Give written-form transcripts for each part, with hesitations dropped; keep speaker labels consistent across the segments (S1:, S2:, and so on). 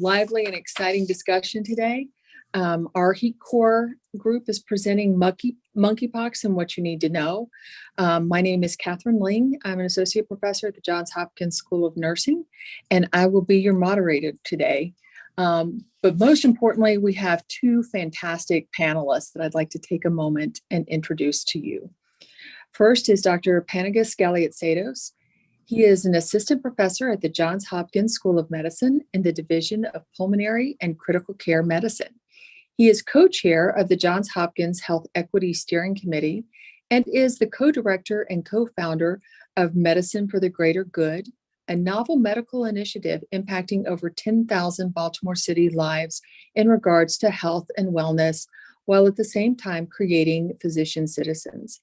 S1: lively and exciting discussion today. Our Heat Core group is presenting Monkeypox and what you need to know. My name is Catherine Ling. I'm an associate professor at the Johns Hopkins School of Nursing, and I will be your moderator today. But most importantly, we have two fantastic panelists that I'd like to take a moment and introduce to you. First is Dr. Panagis Galiatsatos. He is an assistant professor at the Johns Hopkins School of Medicine in the Division of Pulmonary and Critical Care Medicine. He is co-chair of the Johns Hopkins Health Equity Steering Committee and is the co-director and co-founder of Medicine for the Greater Good, a novel medical initiative impacting over 10,000 Baltimore City lives in regards to health and wellness, while at the same time creating physician citizens.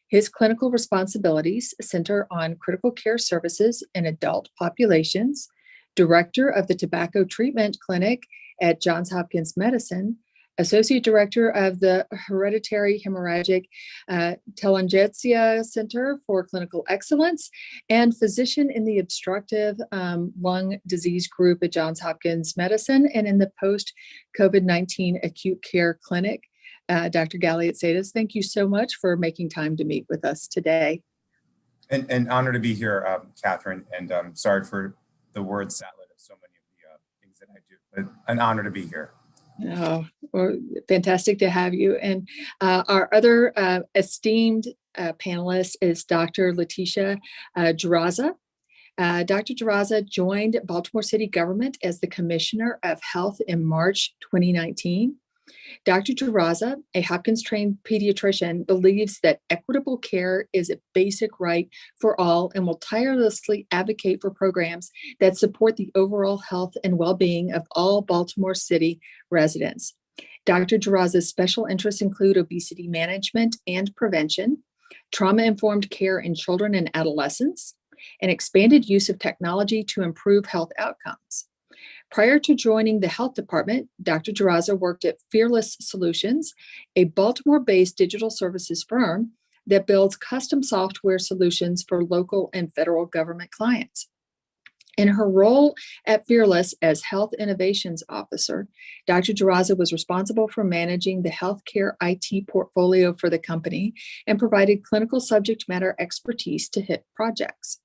S1: His clinical responsibilities center on critical care services in adult populations, director of the Tobacco Treatment Clinic at Johns Hopkins Medicine, associate director of the Hereditary Hemorrhagic Telangiectasia Center for Clinical Excellence, and physician in the obstructive lung disease group at Johns Hopkins Medicine and in the post-COVID-19 acute care clinic. Dr. Galiatsatos, thank you so much for making time to meet with us today.
S2: And honor to be here, Catherine, and sorry for the word salad of so many of the things that I do, but an honor to be here.
S1: Oh, well, fantastic to have you. And our other esteemed panelist is Dr. Letitia Dzirasa. Dr. Dzirasa joined Baltimore City government as the Commissioner of Health in March 2019. Dr. Dzirasa, a Hopkins-trained pediatrician, believes that equitable care is a basic right for all and will tirelessly advocate for programs that support the overall health and well-being of all Baltimore City residents. Dr. Dzirasa's special interests include obesity management and prevention, trauma-informed care in children and adolescents, and expanded use of technology to improve health outcomes. Prior to joining the health department, Dr. Dzirasa worked at Fearless Solutions, a Baltimore-based digital services firm that builds custom software solutions for local and federal government clients. In her role at Fearless as Health Innovations Officer, Dr. Dzirasa was responsible for managing the healthcare IT portfolio for the company and provided clinical subject matter expertise to HIT projects.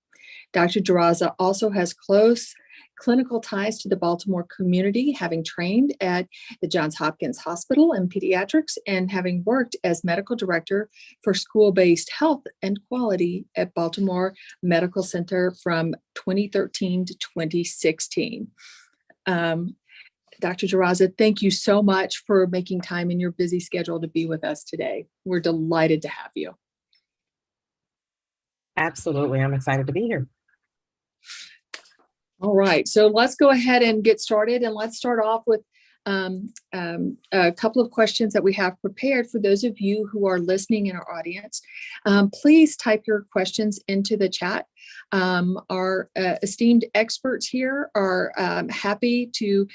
S1: Dr. Dzirasa also has close clinical ties to the Baltimore community, having trained at the Johns Hopkins Hospital in pediatrics and having worked as medical director for school-based health and quality at Baltimore Medical Center from 2013 to 2016. Dr. Dzirasa, thank you so much for making time in your busy schedule to be with us today. We're delighted to have you.
S3: Absolutely, I'm excited to be here.
S1: All right, so let's go ahead and get started, and let's start off with a couple of questions that we have prepared for those of you who are listening in our audience. Please type your questions into the chat. Our esteemed experts here are happy to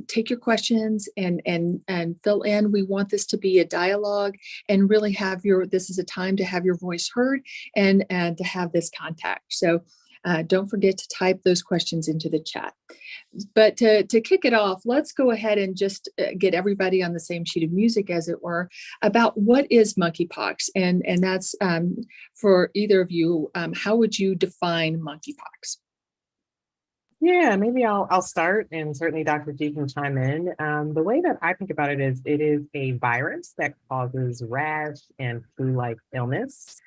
S1: take your questions and fill in. We want this to be a dialogue and really have this is a time to have your voice heard and to have this contact. So don't forget to type those questions into the chat. But to kick it off, let's go ahead and just get everybody on the same sheet of music, as it were, about what is monkeypox. And that's for either of you, how would you define monkeypox?
S3: Yeah, maybe I'll start, and certainly Dr. G can chime in. The way that I think about it is a virus that causes rash and flu-like illness.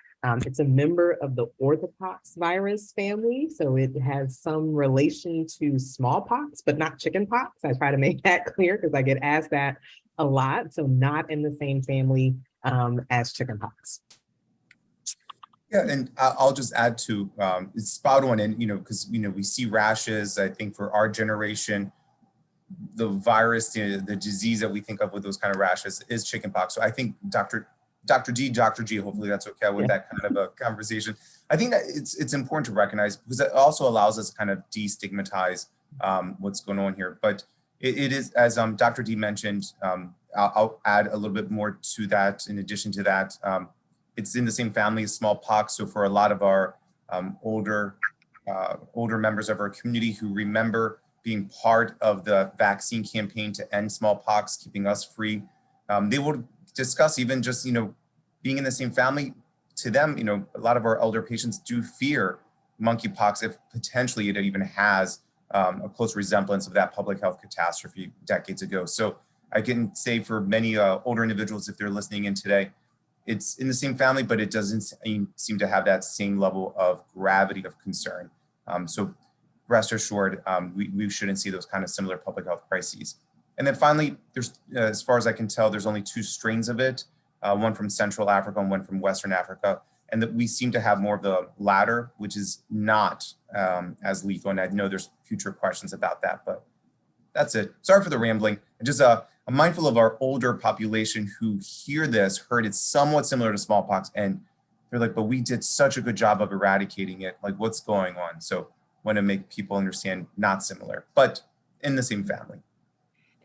S3: It's a member of the orthopox virus family, so it has some relation to smallpox, but not chickenpox. I try to make that clear because I get asked that a lot. So not in the same family as chickenpox.
S2: Yeah, and I'll just add to it's spot on, and because we see rashes. I think for our generation, the virus, the disease that we think of with those kind of rashes is chickenpox. So I think Dr. G, hopefully that's okay with that kind of a conversation. I think that it's important to recognize, because it also allows us to kind of destigmatize what's going on here. But it is, as Dr. D mentioned, I'll add a little bit more to that. In addition to that, it's in the same family as smallpox. So for a lot of our older members of our community who remember being part of the vaccine campaign to end smallpox, keeping us free. They will discuss even just, being in the same family. To them, a lot of our elder patients do fear monkeypox if potentially it even has a close resemblance of that public health catastrophe decades ago. So I can say for many older individuals, if they're listening in today, it's in the same family, but it doesn't seem to have that same level of gravity of concern. So rest assured, we shouldn't see those kind of similar public health crises. And then finally, there's, as far as I can tell, there's only 2 strains of it, one from Central Africa and one from Western Africa. And that we seem to have more of the latter, which is not as lethal. And I know there's future questions about that, but that's it. Sorry for the rambling. Just I'm mindful of our older population who hear this, heard it's somewhat similar to smallpox, and they're like, but we did such a good job of eradicating it. Like, what's going on? So want to make people understand not similar, but in the same family.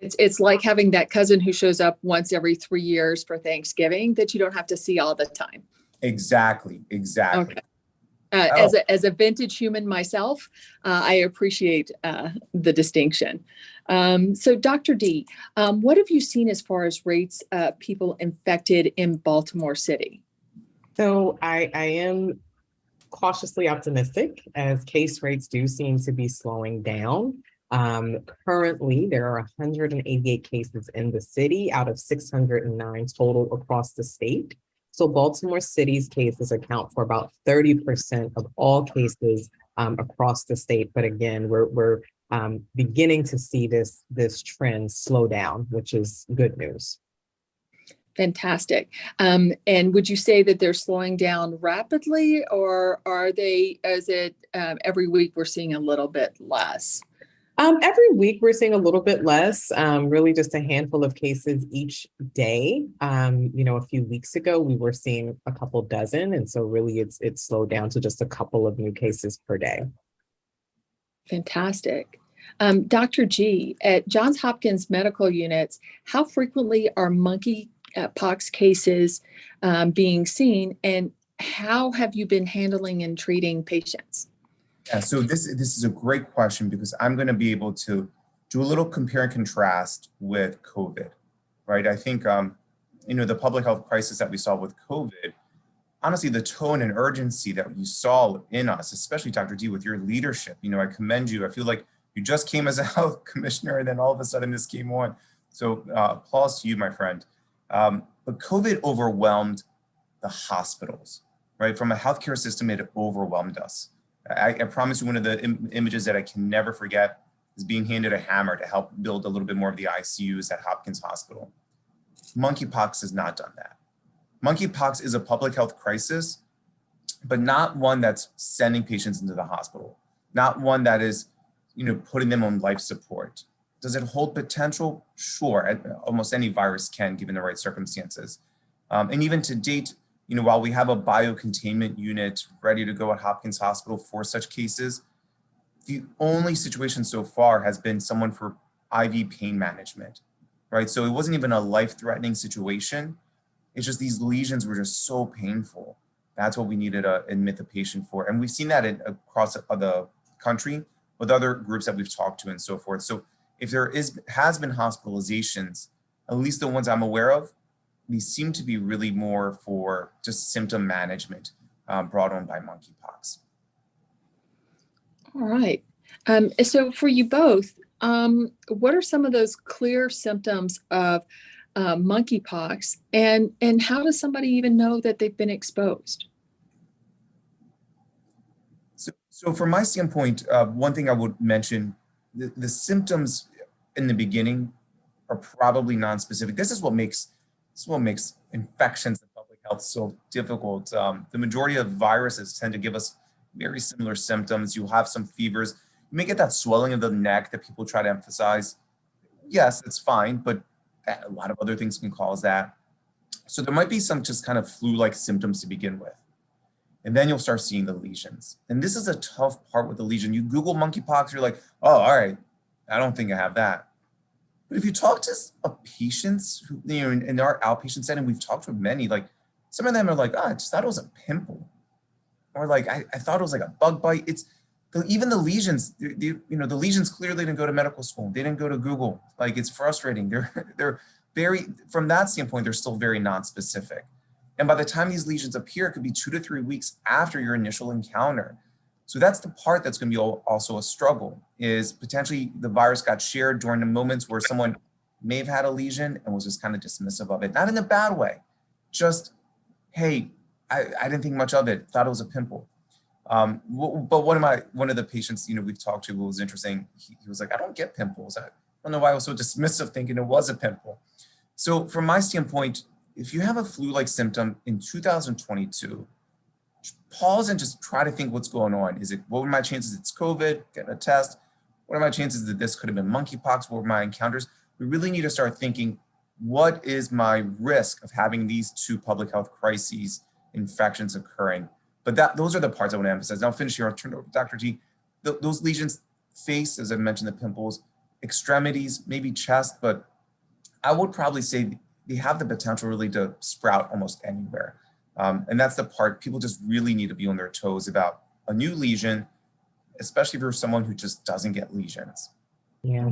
S1: It's like having that cousin who shows up once every 3 years for Thanksgiving that you don't have to see all the time.
S2: Exactly.
S1: Okay. As a vintage human myself, I appreciate the distinction. So Dr. D, what have you seen as far as rates of people infected in Baltimore City?
S3: So I am cautiously optimistic as case rates do seem to be slowing down. Currently, there are 188 cases in the city out of 609 total across the state. So Baltimore City's cases account for about 30% of all cases across the state. But again, we're beginning to see this trend slow down, which is good news.
S1: Fantastic. And would you say that they're slowing down rapidly, or is it every week we're seeing a little bit less?
S3: Every week we're seeing a little bit less, really just a handful of cases each day. A few weeks ago, we were seeing a couple dozen. And so really it's slowed down to just a couple of new cases per day.
S1: Fantastic. Dr. G, at Johns Hopkins medical units, how frequently are monkeypox cases being seen, and how have you been handling and treating patients?
S2: Yeah, so this is a great question because I'm going to be able to do a little compare and contrast with COVID, right? I think, the public health crisis that we saw with COVID, honestly, the tone and urgency that you saw in us, especially Dr. D, with your leadership, I commend you. I feel like you just came as a health commissioner and then all of a sudden this came on. So applause to you, my friend. But COVID overwhelmed the hospitals, right? From a healthcare system, it overwhelmed us. I promise you, one of the images that I can never forget is being handed a hammer to help build a little bit more of the ICUs at Hopkins Hospital. Monkeypox has not done that. Monkeypox is a public health crisis, but not one that's sending patients into the hospital, not one that is, putting them on life support. Does it hold potential? Sure, almost any virus can, given the right circumstances. And even to date, while we have a biocontainment unit ready to go at Hopkins Hospital for such cases, the only situation so far has been someone for IV pain management, right? So it wasn't even a life-threatening situation. It's just these lesions were just so painful. That's what we needed to admit the patient for. And we've seen that across the country with other groups that we've talked to and so forth. So if there has been hospitalizations, at least the ones I'm aware of, these seem to be really more for just symptom management brought on by monkeypox.
S1: All right. So for you both, what are some of those clear symptoms of monkeypox, and how does somebody even know that they've been exposed?
S2: So from my standpoint, one thing I would mention, the symptoms in the beginning are probably non-specific. This is what makes infections and public health so difficult. The majority of viruses tend to give us very similar symptoms. You'll have some fevers. You may get that swelling of the neck that people try to emphasize. Yes, it's fine, but a lot of other things can cause that. So there might be some just kind of flu-like symptoms to begin with. And then you'll start seeing the lesions. And this is a tough part with the lesion. You Google monkeypox, you're like, oh, all right, I don't think I have that. But if you talk to patients who, in our outpatient setting, we've talked with many, like some of them are like, I just thought it was a pimple. Or like, I thought it was like a bug bite. even the lesions, the lesions clearly didn't go to medical school. They didn't go to Google. Like, it's frustrating. They're very, from that standpoint, they're still very non-specific. And by the time these lesions appear, it could be 2 to 3 weeks after your initial encounter. So that's the part that's going to be also a struggle, is potentially the virus got shared during the moments where someone may have had a lesion and was just kind of dismissive of it. Not in a bad way, just, hey, I didn't think much of it, thought it was a pimple. But one of the patients, we've talked to, who was interesting, he was like, I don't get pimples. I don't know why I was so dismissive thinking it was a pimple. So from my standpoint, if you have a flu-like symptom in 2022, pause and just try to think what's going on. What were my chances it's COVID, getting a test? What are my chances that this could have been monkeypox? What were my encounters? We really need to start thinking, what is my risk of having these two public health crises, infections occurring? But those are the parts I want to emphasize. Now I'll finish here. I'll turn it over to Dr. G. Those lesions, face, as I mentioned, the pimples, extremities, maybe chest, but I would probably say they have the potential really to sprout almost anywhere. And that's the part people just really need to be on their toes about a new lesion, especially if you're someone who just doesn't get lesions.
S3: Yeah.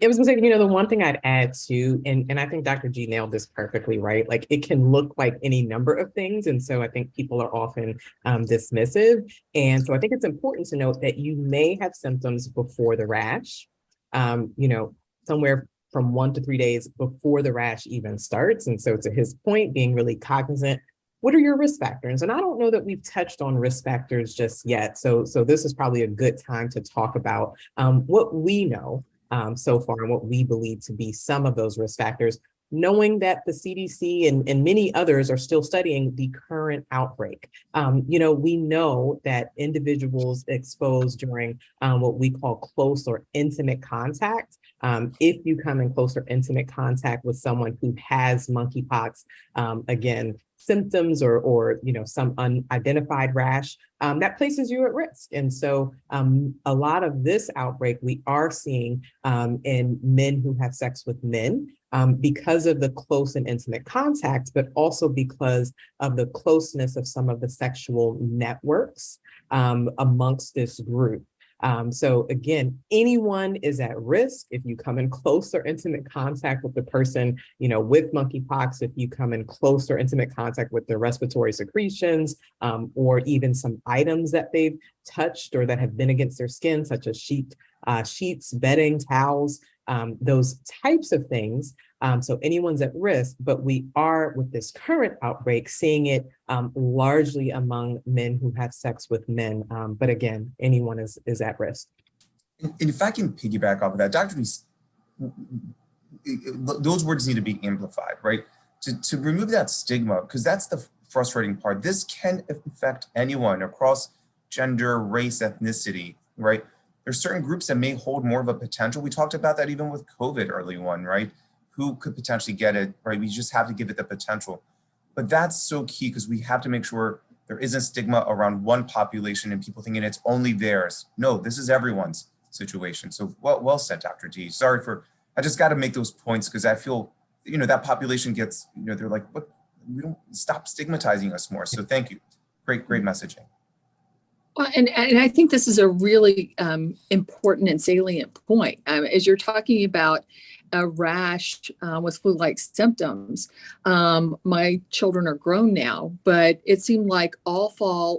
S3: It was gonna say, the one thing I'd add too, and I think Dr. G nailed this perfectly, right? Like, it can look like any number of things. And so I think people are often dismissive. And so I think it's important to note that you may have symptoms before the rash, somewhere from 1 to 3 days before the rash even starts. And so to his point, being really cognizant, what are your risk factors? And I don't know that we've touched on risk factors just yet. So this is probably a good time to talk about what we know so far and what we believe to be some of those risk factors, knowing that the CDC and many others are still studying the current outbreak. We know that individuals exposed during what we call close or intimate contact, if you come in close or intimate contact with someone who has monkeypox, again, symptoms or some unidentified rash, that places you at risk. And so a lot of this outbreak we are seeing in men who have sex with men, because of the close and intimate contact, but also because of the closeness of some of the sexual networks amongst this group. So again, anyone is at risk if you come in close or intimate contact with the person, with monkeypox, if you come in close or intimate contact with their respiratory secretions, or even some items that they've touched or that have been against their skin, such as sheets, bedding, towels, those types of things. So anyone's at risk, but we are, with this current outbreak, seeing it largely among men who have sex with men. But again, anyone is at risk.
S2: And if I can piggyback off of that, Dr. Those words need to be amplified, right? To remove that stigma, because that's the frustrating part. This can affect anyone across gender, race, ethnicity, right? There's certain groups that may hold more of a potential. We talked about that even with COVID early on, right? Who could potentially get it, right? We just have to give it the potential. But that's so key, because we have to make sure there isn't stigma around one population and people thinking it's only theirs. No, this is everyone's situation. So well said, Dr. D. I just got to make those points, because I feel, that population gets, they're like, what? We don't stop stigmatizing us more. So thank you. Great messaging.
S1: Well, and I think this is a really important and salient point. As you're talking about a rash with flu-like symptoms, my children are grown now, but it seemed like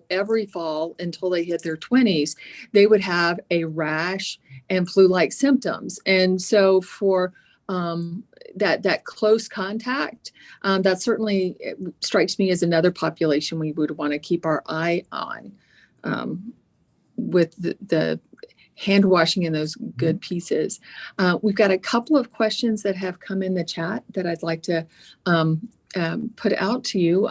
S1: every fall until they hit their 20s, they would have a rash and flu-like symptoms. And so for that close contact, that certainly strikes me as another population we would want to keep our eye on. With the hand washing and those good pieces. We've got a couple of questions that have come in the chat that I'd like to put out to you.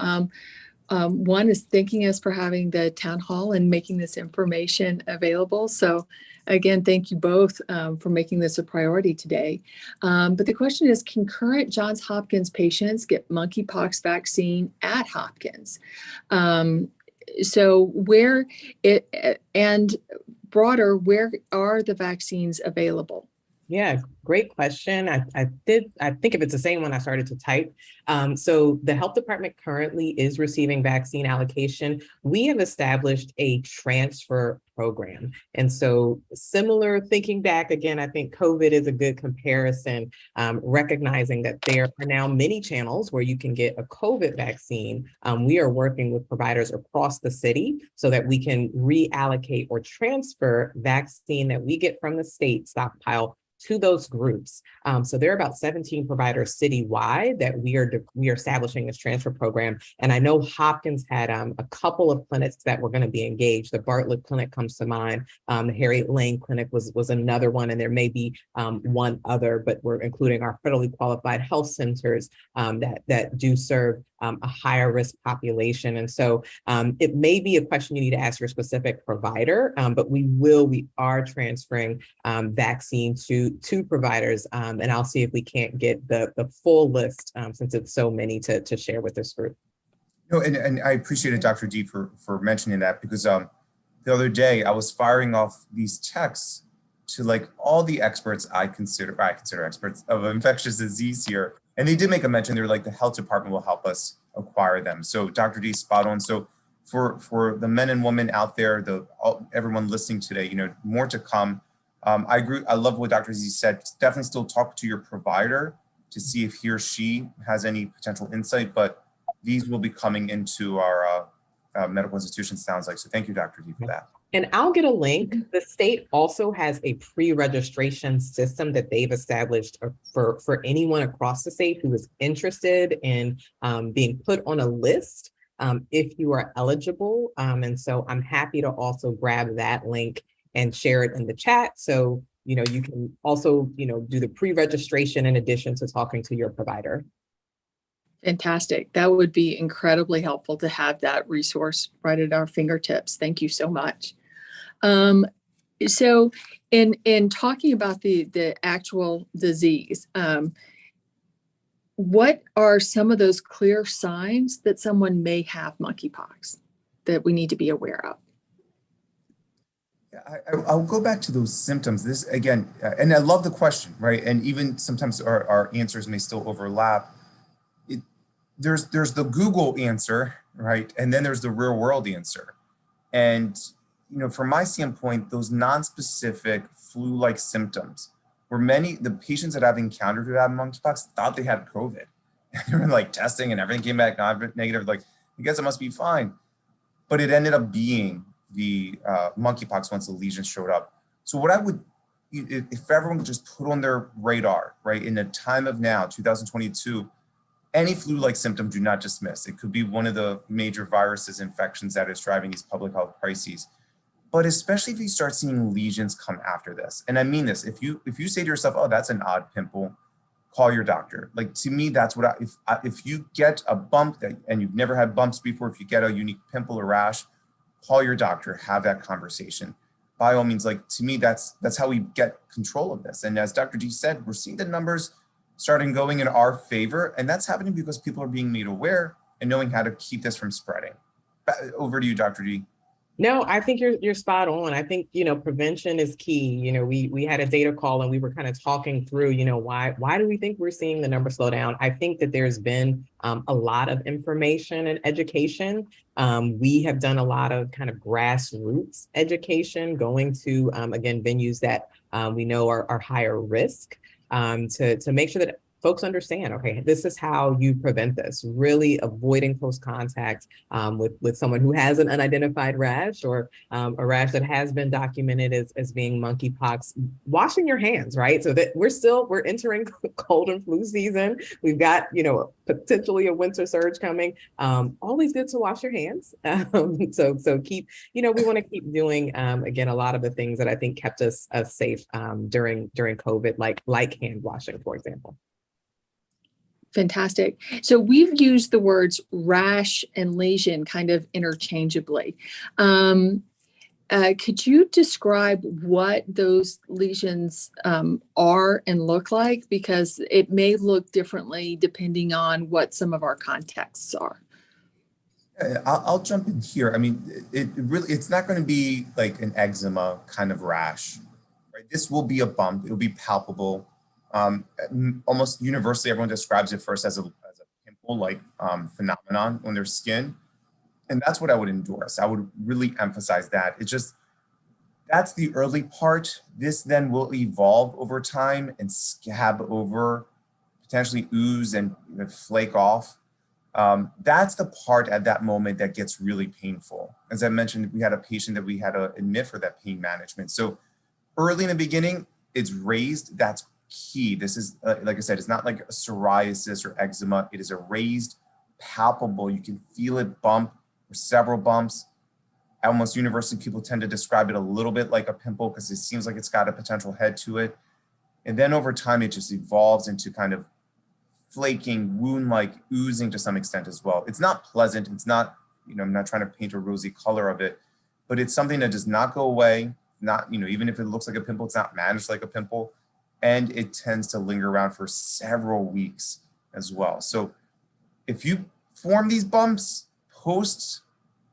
S1: One is thanking us for having the town hall and making this information available. So again, thank you both for making this a priority today. But the question is, can current Johns Hopkins patients get monkeypox vaccine at Hopkins? So and broader, where are the vaccines available?
S3: Yeah, great question. I think if it's the same one I started to type. So the health department currently is receiving vaccine allocation. We have established a transfer program. And so similar thinking back again, I think COVID is a good comparison, recognizing that there are now many channels where you can get a COVID vaccine. We are working with providers across the city so that we can reallocate or transfer vaccine that we get from the state stockpile to those groups. So there are about 17 providers citywide that we are establishing this transfer program. And I know Hopkins had a couple of clinics that were going to be engaged. The Bartlett Clinic comes to mind. The Harriet Lane Clinic was another one, and there may be one other, but we're including our federally qualified health centers that do serve a higher risk population. And so it may be a question you need to ask your specific provider, but we are transferring vaccine to providers. And I'll see if we can't get the full list since it's so many to share with this group.
S2: No, and I appreciate it, Dr. D, for mentioning that, because the other day I was firing off these texts to like all the experts I consider experts of infectious disease here. And they did make a mention. They were like, the health department will help us acquire them. So Dr. D, spot on. So for the men and women out there, everyone listening today, more to come. I agree. I love what Dr. Z said. Definitely still talk to your provider to see if he or she has any potential insight, but these will be coming into our medical institutions, sounds like. So thank you, Dr. D, for that.
S3: And I'll get a link. The state also has a pre-registration system that they've established for anyone across the state who is interested in being put on a list if you are eligible. And so I'm happy to also grab that link and share it in the chat. So, you can also, do the pre-registration in addition to talking to your provider.
S1: Fantastic. That would be incredibly helpful to have that resource right at our fingertips. Thank you so much. So in talking about the actual disease, what are some of those clear signs that someone may have monkeypox that we need to be aware of?
S2: I'll go back to those symptoms. This again, and I love the question, right? And even sometimes our answers may still overlap. There's the Google answer, right? And then there's the real world answer. And from my standpoint, those non-specific flu-like symptoms were the patients that I've encountered who had monkeypox thought they had COVID. And they were like testing and everything came back negative. Like, I guess it must be fine. But it ended up being the monkeypox once the lesions showed up. So what I would, if everyone would just put on their radar, right, in the time of now, 2022, any flu-like symptom, do not dismiss. It could be one of the major viruses infections that is driving these public health crises. But especially if you start seeing lesions come after this, and I mean this, if you say to yourself, oh, that's an odd pimple, call your doctor. Like, to me, that's what if you get a bump and you've never had bumps before, if you get a unique pimple or rash, call your doctor, have that conversation. By all means, like, to me, that's how we get control of this. And as Dr. D said, we're seeing the numbers starting going in our favor, and that's happening because people are being made aware and knowing how to keep this from spreading. Over to you, Dr. D.
S3: No, I think you're spot on. I think, prevention is key. We had a data call and we were kind of talking through, why do we think we're seeing the numbers slow down? I think that there's been a lot of information and education. We have done a lot of kind of grassroots education, going to, again, venues that we know are higher risk, to make sure that folks understand, okay, this is how you prevent this, really avoiding close contact with someone who has an unidentified rash or a rash that has been documented as being monkeypox. Washing your hands, right? So that we're entering cold and flu season. We've got, potentially a winter surge coming. Always good to wash your hands. So keep, we want to keep doing, again, a lot of the things that I think kept us safe during COVID, like hand washing, for example.
S1: Fantastic. So we've used the words rash and lesion kind of interchangeably. Could you describe what those lesions are and look like? Because it may look differently depending on what some of our contexts are.
S2: I'll jump in here. I mean, it's not going to be like an eczema kind of rash, right? right? This will be a bump. It'll be palpable. Almost universally, everyone describes it first as a pimple-like phenomenon on their skin. And that's what I would endorse. I would really emphasize that. It's just, that's the early part. This then will evolve over time and scab over, potentially ooze and flake off. That's the part at that moment that gets really painful. As I mentioned, we had a patient that we had to admit for that pain management. So early in the beginning, it's raised. That's key. This is, like I said, it's not like a psoriasis or eczema. It is a raised, palpable. You can feel it bump or several bumps. Almost universally, people tend to describe it a little bit like a pimple because it seems like it's got a potential head to it. And then over time, it just evolves into kind of flaking, wound-like, oozing to some extent as well. It's not pleasant. It's not, I'm not trying to paint a rosy color of it, but it's something that does not go away. Not, even if it looks like a pimple, it's not managed like a pimple. And it tends to linger around for several weeks as well. So if you form these bumps post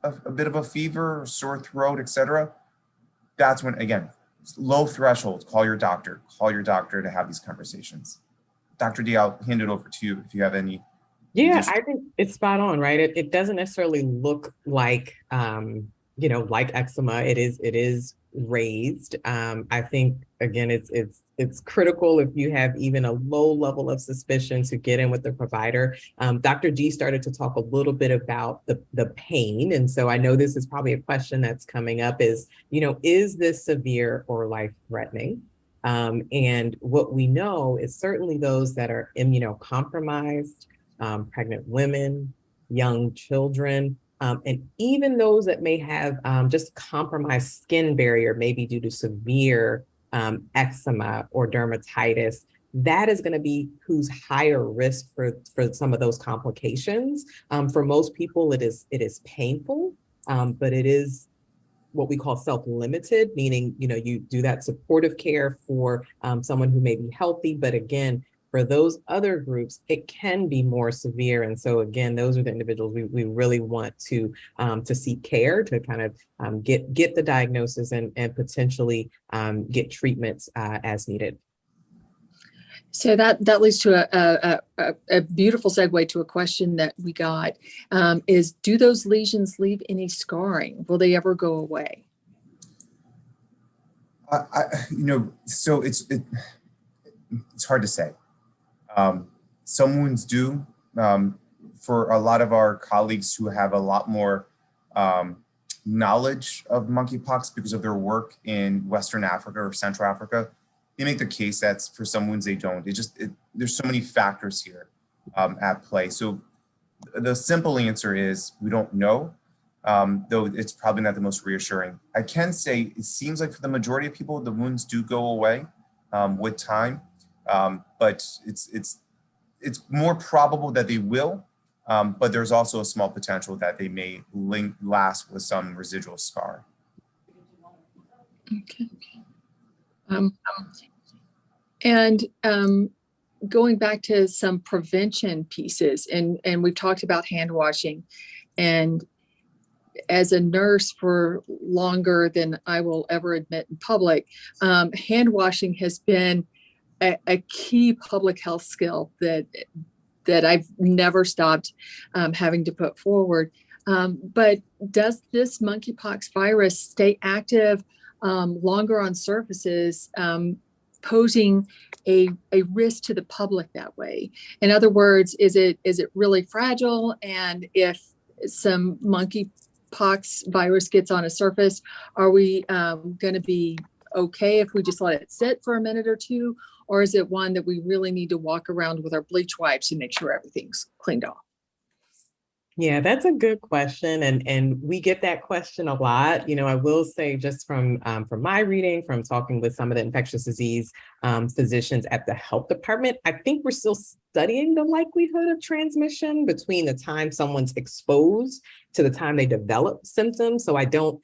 S2: a bit of a fever, sore throat, etc., that's when, again, low threshold, call your doctor to have these conversations. Dr. D, I'll hand it over to you if you have any.
S3: Yeah, I think it's spot on, right? It doesn't necessarily look like, like eczema. It is raised. I think, again, it's critical if you have even a low level of suspicion to get in with the provider. Dr. G started to talk a little bit about the pain. And so I know this is probably a question that's coming up is this severe or life-threatening? And what we know is certainly those that are immunocompromised, pregnant women, young children, and even those that may have just compromised skin barrier, maybe due to severe eczema or dermatitis, that is going to be who's higher risk for some of those complications. For most people, it is painful, but it is what we call self-limited, meaning, you do that supportive care for someone who may be healthy, but again, for those other groups, it can be more severe. And so again, those are the individuals we really want to seek care, to kind of get the diagnosis and potentially get treatments as needed.
S1: So that leads to a beautiful segue to a question that we got, is, do those lesions leave any scarring? Will they ever go away?
S2: So it's hard to say. Some wounds do. For a lot of our colleagues who have a lot more knowledge of monkeypox because of their work in Western Africa or Central Africa, they make the case that for some wounds they don't. There's so many factors here at play. So the simple answer is we don't know, though it's probably not the most reassuring. I can say it seems like for the majority of people, the wounds do go away with time, but it's more probable that they will, but there's also a small potential that they may last with some residual scar.
S1: Okay. And going back to some prevention pieces, and we've talked about hand washing, and as a nurse for longer than I will ever admit in public, hand washing has been a key public health skill that I've never stopped having to put forward. But does this monkeypox virus stay active longer on surfaces, posing a risk to the public that way? In other words, is it really fragile? And if some monkeypox virus gets on a surface, are we going to be okay if we just let it sit for a minute or two? Or is it one that we really need to walk around with our bleach wipes and make sure everything's cleaned off?
S3: Yeah, that's a good question. And we get that question a lot. I will say, just from my reading, from talking with some of the infectious disease physicians at the health department, I think we're still studying the likelihood of transmission between the time someone's exposed to the time they develop symptoms. So I don't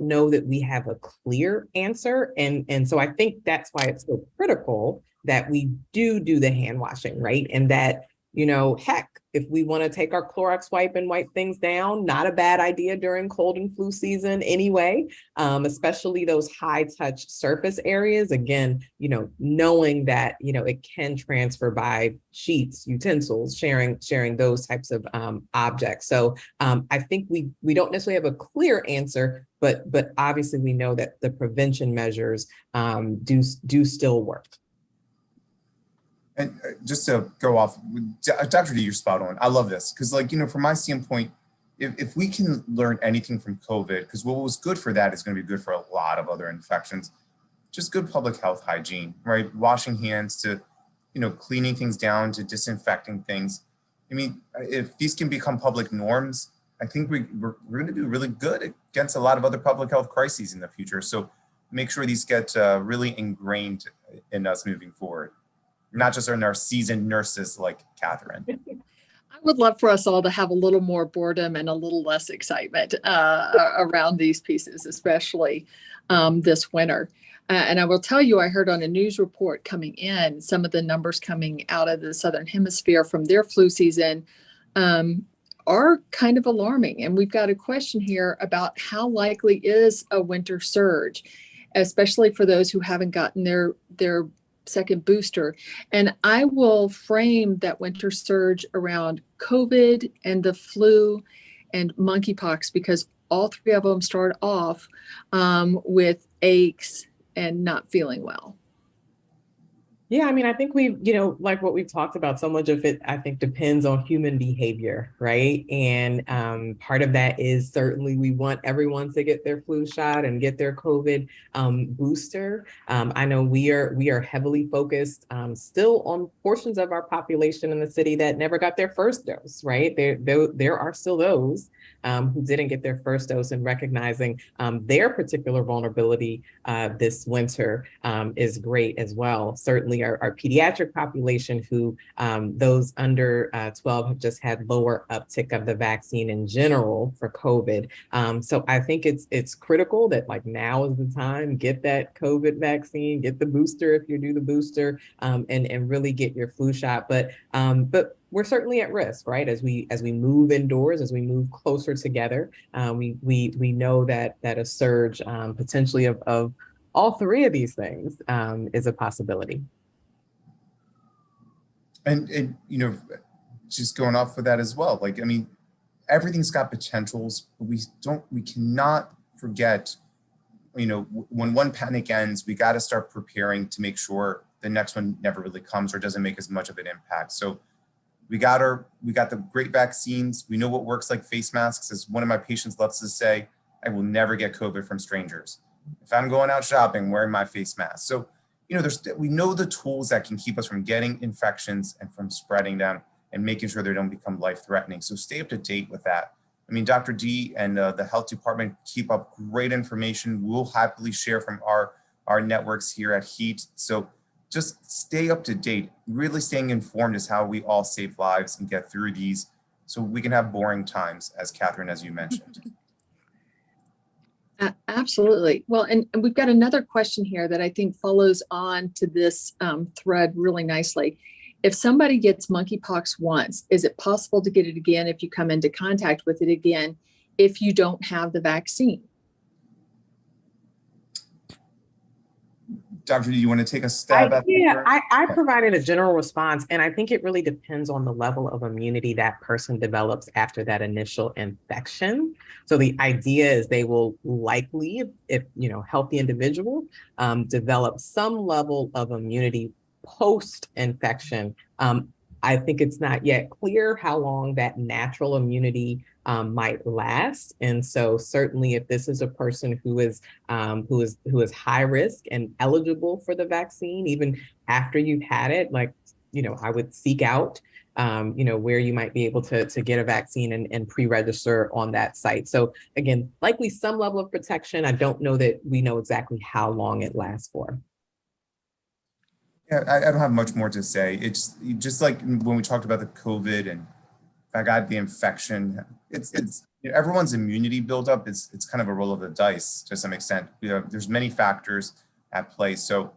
S3: know that we have a clear answer. And so I think that's why it's so critical that we do the hand washing, right? And that Heck, if we want to take our Clorox wipe and wipe things down, not a bad idea during cold and flu season anyway, especially those high touch surface areas. Again, knowing that, it can transfer by sheets, utensils, sharing those types of objects. So I think we don't necessarily have a clear answer, but obviously we know that the prevention measures do still work.
S2: And just to go off, Dr. D, you're spot on. I love this because, from my standpoint, if we can learn anything from COVID, because what was good for that is going to be good for a lot of other infections, just good public health hygiene, right? Washing hands to, cleaning things down to disinfecting things. I mean, if these can become public norms, I think we're going to do really good against a lot of other public health crises in the future. So make sure these get really ingrained in us moving forward. Not just in our seasoned nurses like Catherine.
S1: I would love for us all to have a little more boredom and a little less excitement around these pieces, especially this winter. And I will tell you, I heard on a news report coming in, some of the numbers coming out of the Southern Hemisphere from their flu season are kind of alarming. And we've got a question here about how likely is a winter surge, especially for those who haven't gotten their second booster. And I will frame that winter surge around COVID and the flu and monkeypox, because all three of them start off with aches and not feeling well.
S3: Yeah, I mean, I think like what we've talked about, so much of it, I think, depends on human behavior, right? And part of that is certainly we want everyone to get their flu shot and get their COVID booster. I know we are heavily focused still on portions of our population in the city that never got their first dose, right? There are still those who didn't get their first dose, and recognizing their particular vulnerability this winter is great as well. Certainly our pediatric population, who those under 12 have just had lower uptick of the vaccine in general for COVID. So I think it's critical that now is the time, get that COVID vaccine, get the booster if you do the booster, and really get your flu shot. But we're certainly at risk, right? As we move indoors, as we move closer together, we know that a surge potentially of all three of these things is a possibility.
S2: And just going off with that as well, everything's got potentials, but we cannot forget, when one panic ends, we got to start preparing to make sure the next one never really comes or doesn't make as much of an impact. So we got the great vaccines. We know what works, like face masks. As one of my patients loves to say, I will never get COVID from strangers. If I'm going out shopping, I'm wearing my face mask. So, we know the tools that can keep us from getting infections and from spreading them and making sure they don't become life-threatening. So stay up to date with that. I mean, Dr. D and the health department keep up great information. We'll happily share from our networks here at HEAT. So just stay up to date. Really staying informed is how we all save lives and get through these, so we can have boring times, as Catherine, as you mentioned.
S1: Absolutely. Well, and we've got another question here that I think follows on to this thread really nicely. If somebody gets monkeypox once, is it possible to get it again if you come into contact with it again if you don't have the vaccine?
S2: Dr. D, you want to take a stab at that?
S3: Yeah, I provided a general response, and I think it really depends on the level of immunity that person develops after that initial infection. So the idea is they will likely, if healthy individual, develop some level of immunity post-infection. I think it's not yet clear how long that natural immunity might last. And so certainly if this is a person who is high risk and eligible for the vaccine, even after you've had it, I would seek out where you might be able to get a vaccine and pre-register on that site. So again, likely some level of protection. I don't know that we know exactly how long it lasts for.
S2: Yeah, I don't have much more to say. It's just like when we talked about the COVID and if I got the infection, it's everyone's immunity buildup. It's kind of a roll of the dice to some extent. There's many factors at play. So,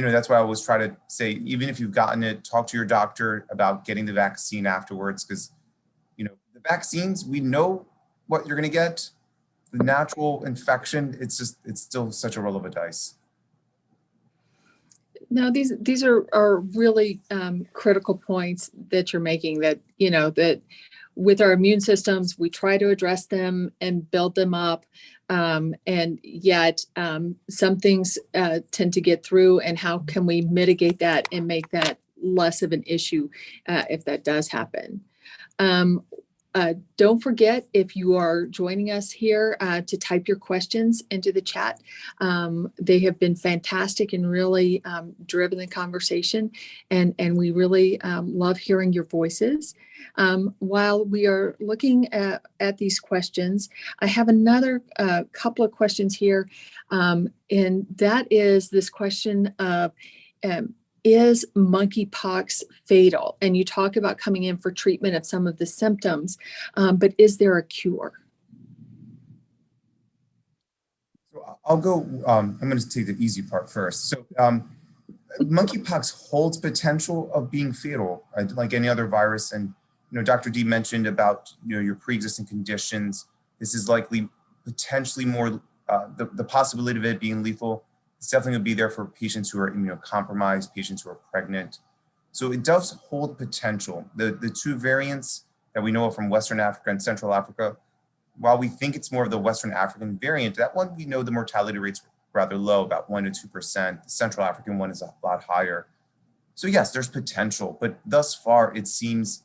S2: that's why I always try to say, even if you've gotten it, talk to your doctor about getting the vaccine afterwards, because, the vaccines, we know what you're going to get. The natural infection, it's still such a roll of a dice.
S1: No, these are really critical points that you're making, that, that with our immune systems, we try to address them and build them up. And yet some things tend to get through, and how can we mitigate that and make that less of an issue if that does happen? Don't forget, if you are joining us here, to type your questions into the chat. They have been fantastic and really driven the conversation, and we really love hearing your voices. While we are looking at these questions, I have another couple of questions here, and that is this question of, is monkeypox fatal? And you talk about coming in for treatment of some of the symptoms, but is there a cure?
S2: So I'll go, I'm going to take the easy part first. So monkeypox holds potential of being fatal, like any other virus. And, Dr. D mentioned about, your pre-existing conditions. This is likely potentially more, the possibility of it being lethal. It's definitely going to be there for patients who are immunocompromised, patients who are pregnant. So it does hold potential. The two variants that we know of from Western Africa and Central Africa, while we think it's more of the Western African variant, that one we know the mortality rate's rather low, about 1% to 2%. The Central African one is a lot higher. So yes, there's potential, but thus far it seems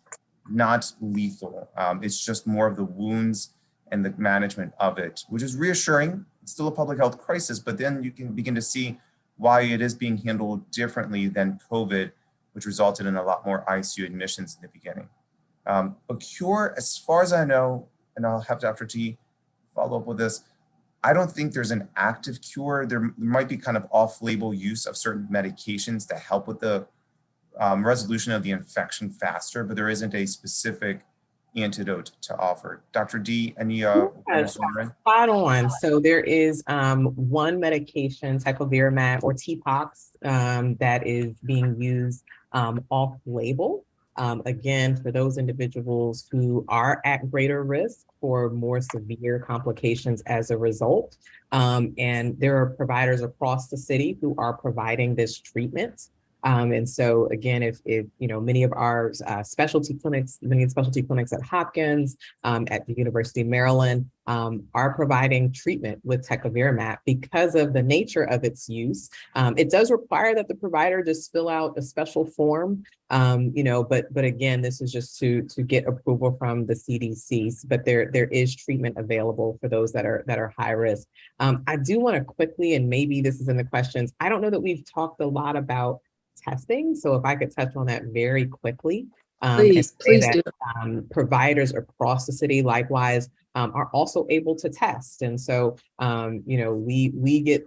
S2: not lethal. It's just more of the wounds and the management of it, which is reassuring. It's still a public health crisis, but then you can begin to see why it is being handled differently than COVID, which resulted in a lot more ICU admissions in the beginning. A cure, as far as I know, and I'll have Dr. T follow up with this, I don't think there's an active cure. There might be kind of off-label use of certain medications to help with the resolution of the infection faster, but there isn't a specific antidote to offer. Dr. D, any
S3: spot on. So there is one medication, tecovirimat or TPOX, that is being used off-label. Again, for those individuals who are at greater risk for more severe complications as a result. And there are providers across the city who are providing this treatment. And so again, if many of our specialty clinics at Hopkins, at the University of Maryland, are providing treatment with tecovirimat because of the nature of its use. It does require that the provider just fill out a special form, but again, this is just to get approval from the CDC. But there is treatment available for those that are high risk. I do want to quickly, and maybe this is in the questions, I don't know that we've talked a lot about testing. So if I could touch on that very quickly.
S1: Please do.
S3: Providers across the city likewise are also able to test. And so, we get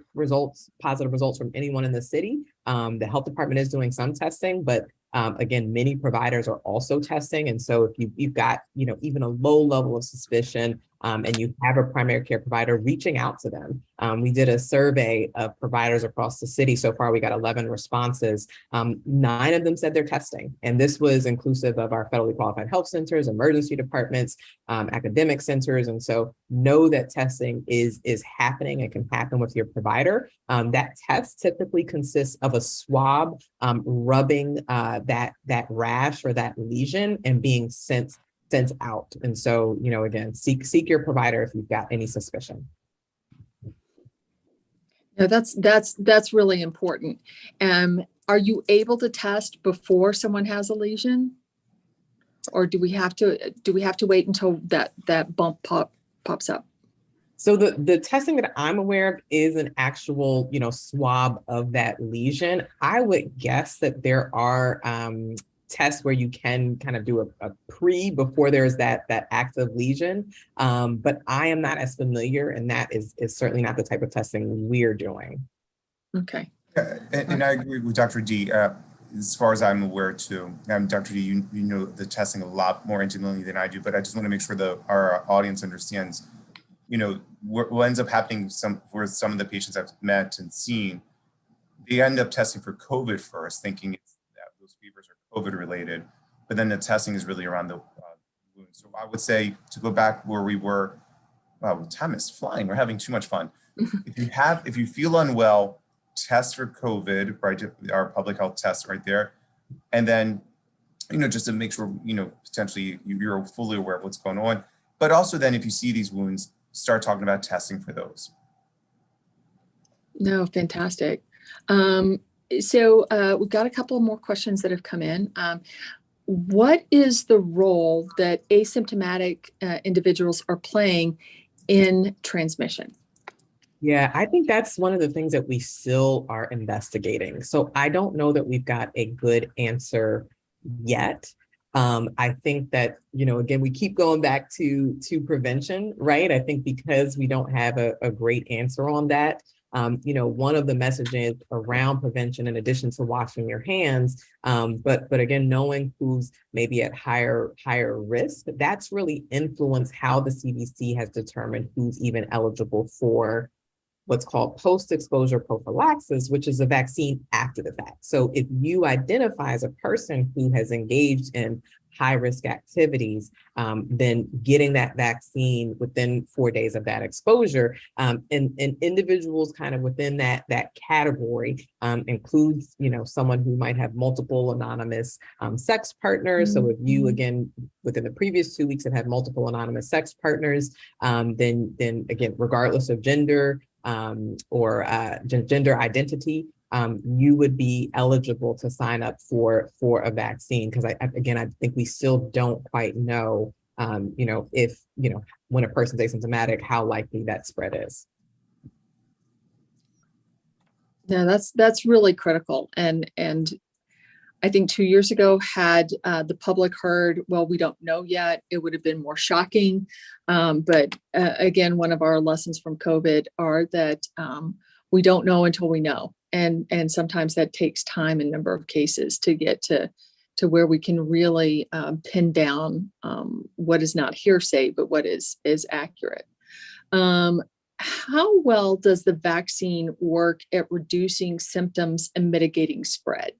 S3: positive results from anyone in the city. The health department is doing some testing, but again, many providers are also testing. And so if you've got, even a low level of suspicion, and you have a primary care provider, reaching out to them. We did a survey of providers across the city. So far, we got 11 responses. 9 of them said they're testing. And this was inclusive of our federally qualified health centers, emergency departments, academic centers. And so know that testing is happening and can happen with your provider. That test typically consists of a swab rubbing that rash or that lesion and being sent out. And so, again, seek your provider if you've got any suspicion.
S1: No, that's really important. Are you able to test before someone has a lesion, or do we have to wait until that bump pops up?
S3: So the testing that I'm aware of is an actual, swab of that lesion. I would guess that there are tests where you can kind of do a before there's that active lesion. But I am not as familiar, and that is certainly not the type of testing we're doing.
S1: Okay.
S2: And I agree with Dr. D. As far as I'm aware too. Dr. D, you know the testing a lot more intimately than I do, but I just want to make sure that our audience understands, what ends up happening for some of the patients I've met and seen, they end up testing for COVID first, thinking that those fevers are COVID related, but then the testing is really around the wound. So I would say, to go back where we were, wow, time is flying. We're having too much fun. If you feel unwell, test for COVID, right? Our public health test right there. And then, just to make sure, potentially you're fully aware of what's going on. But also then, if you see these wounds, start talking about testing for those.
S1: No, fantastic. So we've got a couple more questions that have come in. What is the role that asymptomatic individuals are playing in transmission?
S3: Yeah, I think that's one of the things that we still are investigating. So I don't know that we've got a good answer yet. I think that, again, we keep going back to prevention, right? I think because we don't have a great answer on that, one of the messages around prevention, in addition to washing your hands, but again, knowing who's maybe at higher risk, that's really influenced how the CDC has determined who's even eligible for what's called post-exposure prophylaxis, which is a vaccine after the fact. So if you identify as a person who has engaged in high-risk activities, then getting that vaccine within 4 days of that exposure, and individuals kind of within that category includes, someone who might have multiple anonymous sex partners. So if you, again, within the previous 2 weeks have had multiple anonymous sex partners, then again, regardless of gender, or gender identity, you would be eligible to sign up for a vaccine. Because I think we still don't quite know, if, when a person's asymptomatic, how likely that spread is.
S1: Yeah, that's really critical. And I think 2 years ago, had the public heard, well, we don't know yet, it would have been more shocking. But again, one of our lessons from COVID are that we don't know until we know. And sometimes that takes time in a number of cases to get to where we can really pin down what is not hearsay, but what is accurate. How well does the vaccine work at reducing symptoms and mitigating spread?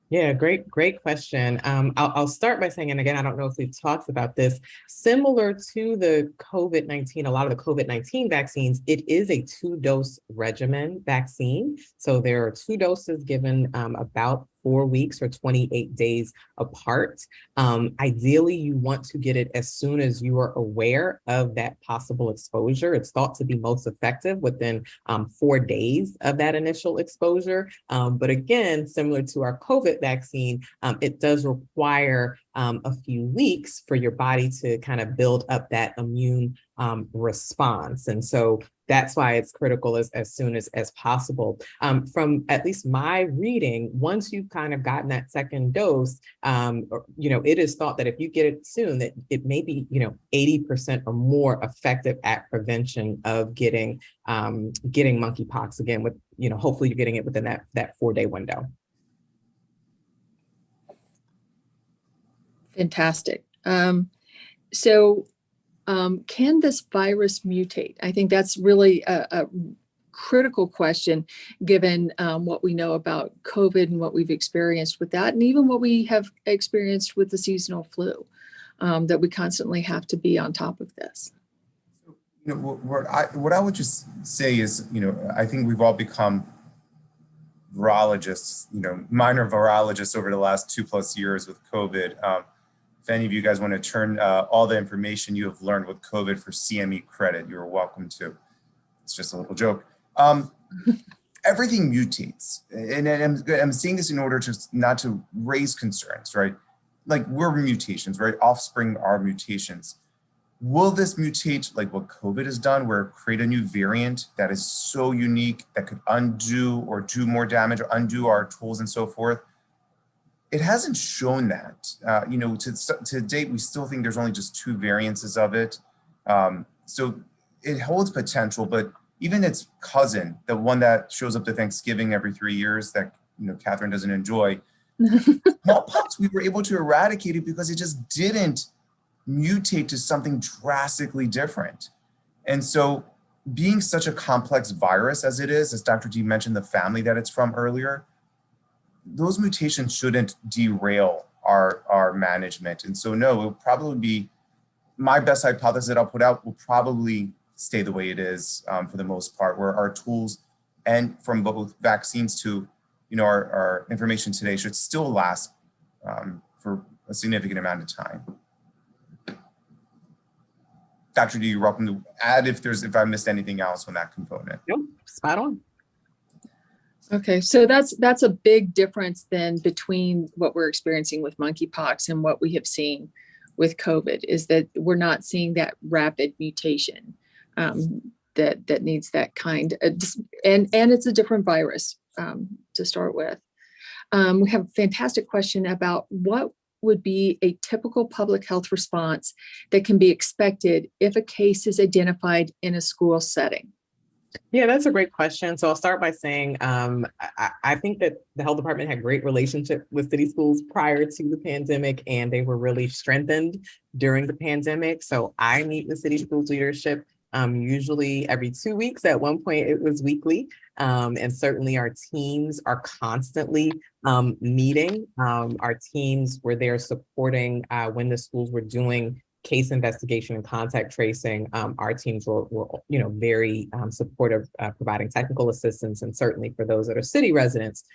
S3: Yeah, great question. I'll start by saying, and again, I don't know if we've talked about this, similar to the COVID-19, a lot of the COVID-19 vaccines, it is a 2-dose regimen vaccine. So there are 2 doses given about 4 weeks or 28 days apart. Ideally, you want to get it as soon as you are aware of that possible exposure. It's thought to be most effective within 4 days of that initial exposure. But again, similar to our COVID vaccine, it does require a few weeks for your body to kind of build up that immune response. And so that's why it's critical as soon as possible. From at least my reading, once you've kind of gotten that second dose, it is thought that if you get it soon, that it may be, 80% or more effective at prevention of getting monkeypox, again, with, hopefully you're getting it within that 4-day window.
S1: Fantastic. So can this virus mutate? I think that's really a critical question, given what we know about COVID and what we've experienced with that, and even what we have experienced with the seasonal flu, that we constantly have to be on top of this.
S2: What I would just say is, I think we've all become virologists, minor virologists over the last 2+ years with COVID. If any of you guys want to turn all the information you have learned with COVID for CME credit, you're welcome to. It's just a little joke. Everything mutates. And I'm saying this in order to not to raise concerns, right? Like, we're mutations, right? Offspring are mutations. Will this mutate like what COVID has done, where create a new variant that is so unique that could undo or do more damage or undo our tools and so forth? It hasn't shown that. To date, we still think there's only just 2 variances of it. So it holds potential, but even its cousin, the one that shows up to Thanksgiving every 3 years that Catherine doesn't enjoy, smallpox, we were able to eradicate it because it just didn't mutate to something drastically different. And so being such a complex virus as it is, as Dr. D mentioned, the family that it's from earlier, those mutations shouldn't derail our management. And so no, it will probably be, my best hypothesis that I'll put out will probably stay the way it is for the most part, where our tools and from both vaccines to, our information today should still last for a significant amount of time. Dr. D, you're welcome to add if I missed anything else on that component.
S3: Nope, spot on.
S1: Okay, so that's a big difference then between what we're experiencing with monkeypox and what we have seen with COVID, is that we're not seeing that rapid mutation that needs that kind of, and it's a different virus to start with. We have a fantastic question about what would be a typical public health response that can be expected if a case is identified in a school setting.
S3: Yeah, that's a great question. So I'll start by saying I think that the health department had great relationship with city schools prior to the pandemic, and they were really strengthened during the pandemic. So I meet with city schools leadership usually every 2 weeks. At one point, it was weekly. And certainly our teams are constantly meeting. Our teams were there supporting when the schools were doing case investigation and contact tracing. Our teams were very supportive, providing technical assistance, and certainly for those that are city residents,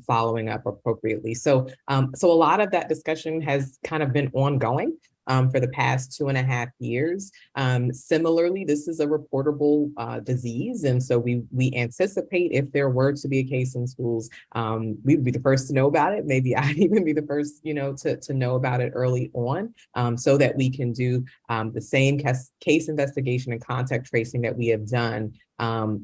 S3: following up appropriately. So a lot of that discussion has kind of been ongoing for the past 2.5 years. Similarly, this is a reportable disease. And so we anticipate if there were to be a case in schools, we would be the first to know about it. Maybe I'd even be the first, to know about it early on, so that we can do the same case investigation and contact tracing that we have done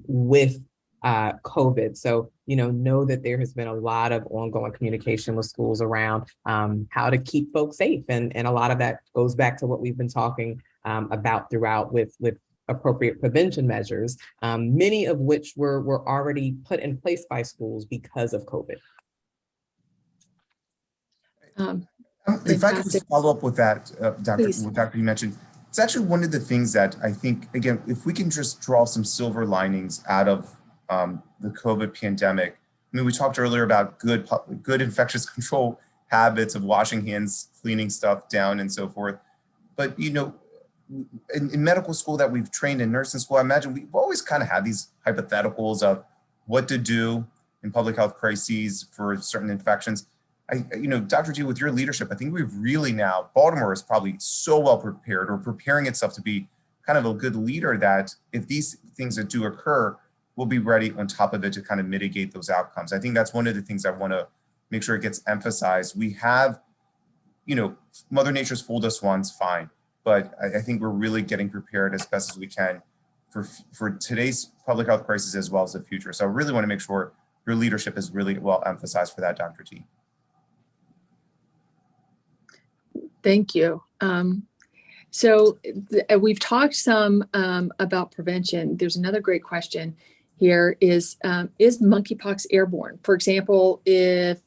S3: with COVID. So, know that there has been a lot of ongoing communication with schools around how to keep folks safe. And a lot of that goes back to what we've been talking about throughout with appropriate prevention measures, many of which were already put in place by schools because of COVID.
S2: If I could just follow up with that, Dr. You mentioned, it's actually one of the things that I think, again, if we can just draw some silver linings out of the COVID pandemic. I mean, we talked earlier about good infectious control habits of washing hands, cleaning stuff down, and so forth. But, in medical school that we've trained in, nursing school, I imagine we've always kind of had these hypotheticals of what to do in public health crises for certain infections. Dr. G, with your leadership, I think we've really now, Baltimore is probably so well prepared, or preparing itself to be kind of a good leader, that if these things that do occur, we'll be ready on top of it to kind of mitigate those outcomes. I think that's one of the things I want to make sure it gets emphasized. We have, Mother Nature's fooled us once, fine. But I think we're really getting prepared as best as we can for today's public health crisis as well as the future. So I really want to make sure your leadership is really well emphasized for that, Dr. T.
S1: Thank you. So we've talked some about prevention. There's another great question here is monkeypox airborne? For example, if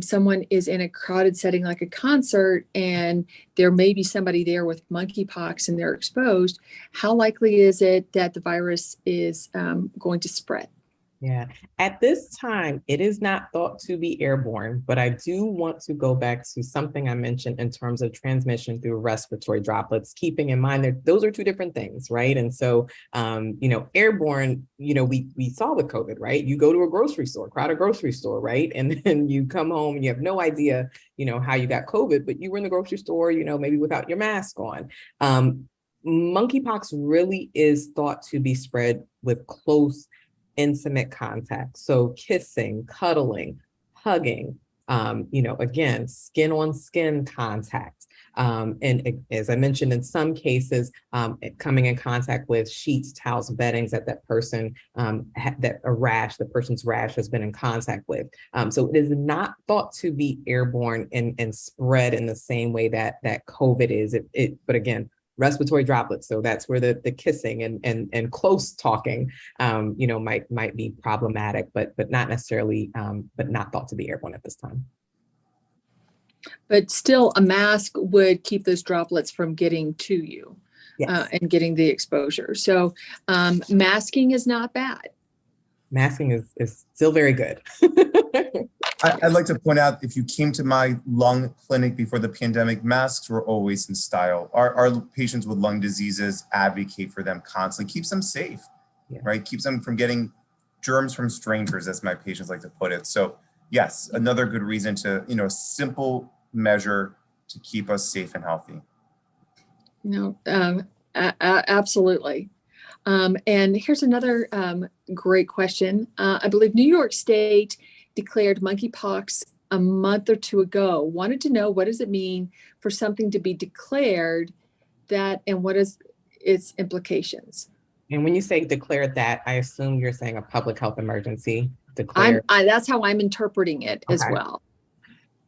S1: someone is in a crowded setting like a concert and there may be somebody there with monkeypox and they're exposed, how likely is it that the virus is going to spread?
S3: Yeah, at this time, it is not thought to be airborne, but I do want to go back to something I mentioned in terms of transmission through respiratory droplets, keeping in mind that those are two different things, right? And so, airborne, we saw with COVID, right? You go to a grocery store, crowded grocery store, right? And then you come home and you have no idea, how you got COVID, but you were in the grocery store, maybe without your mask on. Monkeypox really is thought to be spread with close intimate contact. So kissing, cuddling, hugging, again, skin on skin contact. And as I mentioned, in some cases, coming in contact with sheets, towels, beddings that person, the person's rash has been in contact with. So it is not thought to be airborne and spread in the same way that COVID is. But again, respiratory droplets. So that's where the kissing and close talking, might be problematic, but not necessarily, but not thought to be airborne at this time.
S1: But still, a mask would keep those droplets from getting to you.
S3: Yes.
S1: and getting the exposure. So masking is not bad.
S3: Masking is still very good.
S2: I'd like to point out, if you came to my lung clinic before the pandemic, masks were always in style. Our patients with lung diseases advocate for them constantly, keeps them safe,
S3: Yeah.
S2: right? Keeps them from getting germs from strangers, as my patients like to put it. So yes, another good reason to, a simple measure to keep us safe and healthy.
S1: No, absolutely. And here's another great question. I believe New York State declared monkeypox a month or two ago. Wanted to know, what does it mean for something to be declared that, and what is its implications?
S3: And when you say declared that, I assume you're saying a public health emergency declared.
S1: That's how I'm interpreting it as
S3: Okay.
S1: well.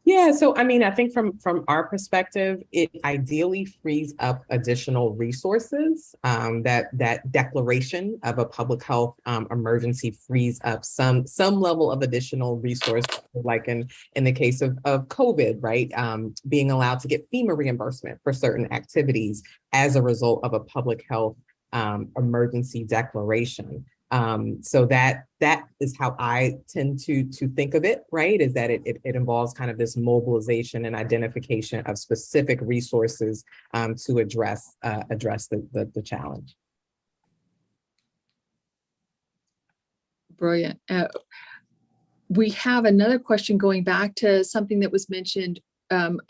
S3: Yeah, so I mean, I think from our perspective, it ideally frees up additional resources. That declaration of a public health emergency frees up some level of additional resource, like in the case of COVID, right? Being allowed to get FEMA reimbursement for certain activities as a result of a public health emergency declaration. So that is how I tend to think of it, right? Is that it involves kind of this mobilization and identification of specific resources to address the challenge.
S1: Brilliant. We have another question going back to something that was mentioned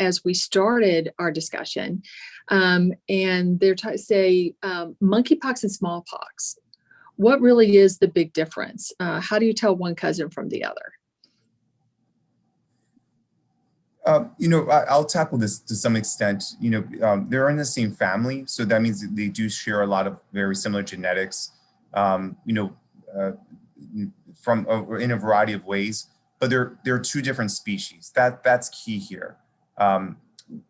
S1: as we started our discussion, and they're say monkeypox and smallpox. What really is the big difference? How do you tell one cousin from the other?
S2: I'll tackle this to some extent. They're in the same family, so that means they do share a lot of very similar genetics, from in a variety of ways. But they're two different species. That's key here.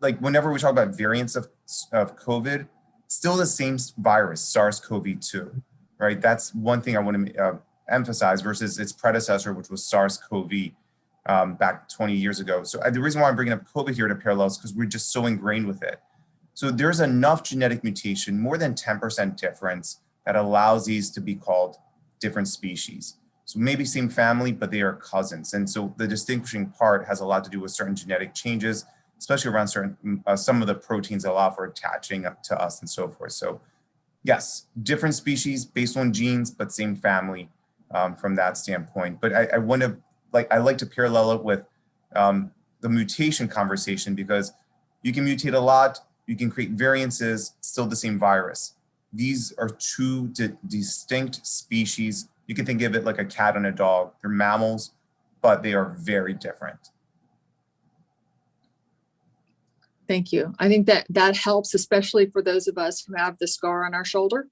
S2: Like whenever we talk about variants of COVID, still the same virus, SARS-CoV-2. Right, that's one thing I want to emphasize versus its predecessor, which was SARS-CoV back 20 years ago. So the reason why I'm bringing up COVID here to parallel is because we're just so ingrained with it. So there's enough genetic mutation, more than 10% difference, that allows these to be called different species. So maybe same family, but they are cousins. And so the distinguishing part has a lot to do with certain genetic changes, especially around certain some of the proteins that allow for attaching up to us and so forth. So yes, different species based on genes, but same family from that standpoint. But I like to parallel it with the mutation conversation, because you can mutate a lot, you can create variances, still the same virus. These are two distinct species. You can think of it like a cat and a dog. They're mammals, but they are very different.
S1: Thank you. I think that helps, especially for those of us who have the scar on our shoulder.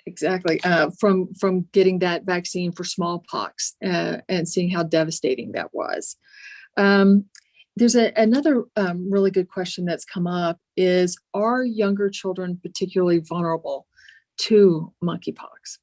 S1: Exactly. From getting that vaccine for smallpox and seeing how devastating that was. There's another really good question that's come up is, are younger children particularly vulnerable to monkeypox?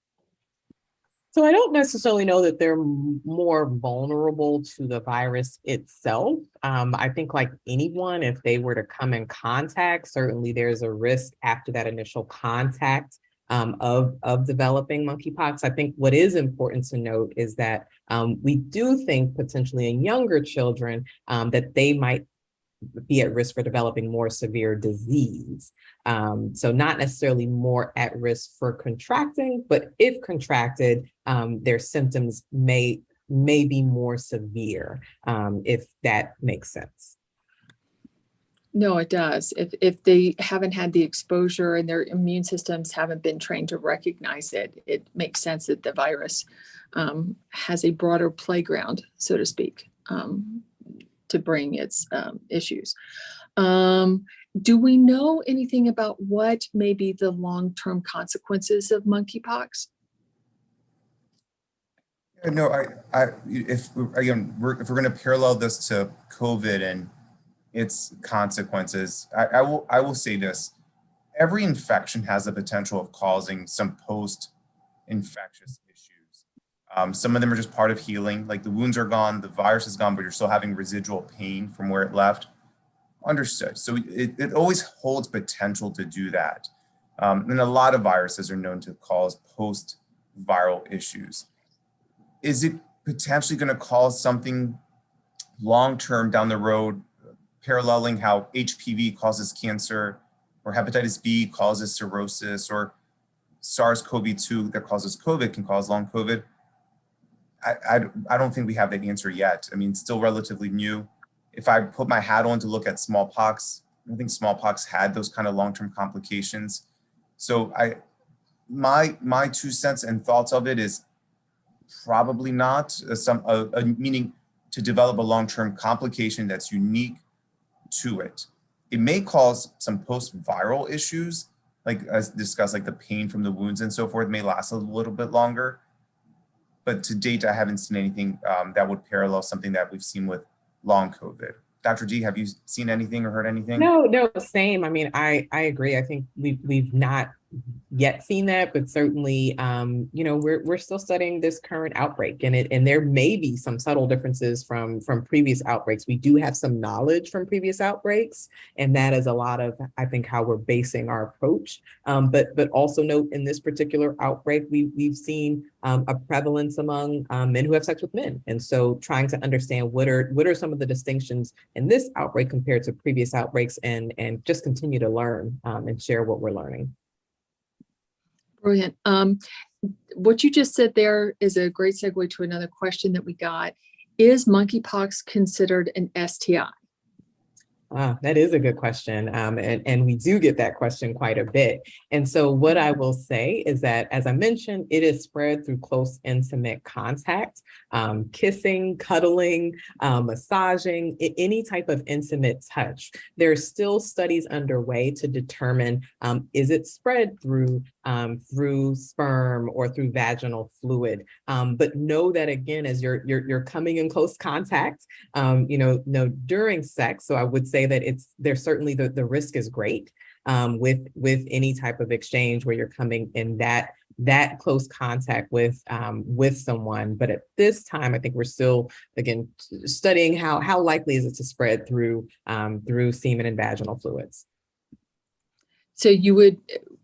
S3: So I don't necessarily know that they're more vulnerable to the virus itself. I think like anyone, if they were to come in contact, certainly there's a risk after that initial contact of developing monkeypox. I think what is important to note is that we do think potentially in younger children that they might be at risk for developing more severe disease. So not necessarily more at risk for contracting, but if contracted, their symptoms may be more severe, if that makes sense.
S1: No, it does. If they haven't had the exposure and their immune systems haven't been trained to recognize it, it makes sense that the virus has a broader playground, so to speak, to bring its issues. Do we know anything about what may be the long-term consequences of monkeypox?
S2: No, if we're going to parallel this to COVID and its consequences, I will say this: every infection has the potential of causing some post-infectious issues. Some of them are just part of healing, like the wounds are gone, the virus is gone, but you're still having residual pain from where it left. Understood. So it always holds potential to do that. And a lot of viruses are known to cause post-viral issues. Is it potentially going to cause something long-term down the road, paralleling how HPV causes cancer, or hepatitis B causes cirrhosis, or SARS-CoV-2 that causes COVID can cause long COVID? I don't think we have that answer yet. I mean, it's still relatively new. If I put my hat on to look at smallpox, I think smallpox had those kind of long-term complications. So my 2 cents and thoughts of it is probably not meaning to develop a long-term complication that's unique to it. It may cause some post-viral issues, like as discussed, like the pain from the wounds and so forth may last a little bit longer. But to date, I haven't seen anything that would parallel something that we've seen with long COVID. Dr. G, have you seen anything or heard anything?
S3: No, same. I mean, I agree. I think we've not yet seen that, but certainly, we're still studying this current outbreak, and there may be some subtle differences from previous outbreaks. We do have some knowledge from previous outbreaks, and that is a lot of, I think, how we're basing our approach. But also note in this particular outbreak, we've seen a prevalence among men who have sex with men, and so trying to understand what are some of the distinctions in this outbreak compared to previous outbreaks, and just continue to learn and share what we're learning.
S1: Brilliant. What you just said there is a great segue to another question that we got. Is monkeypox considered an STI?
S3: That is a good question. And we do get that question quite a bit. And so what I will say is that, as I mentioned, it is spread through close, intimate contact, kissing, cuddling, massaging, any type of intimate touch. There are still studies underway to determine, is it spread through sperm or through vaginal fluid? But know that, again, as you're coming in close contact, during sex. So I would say that there's certainly the risk is great with any type of exchange where you're coming in that close contact with someone. But at this time, I think we're still, again, studying how likely is it to spread through semen and vaginal fluids.
S1: So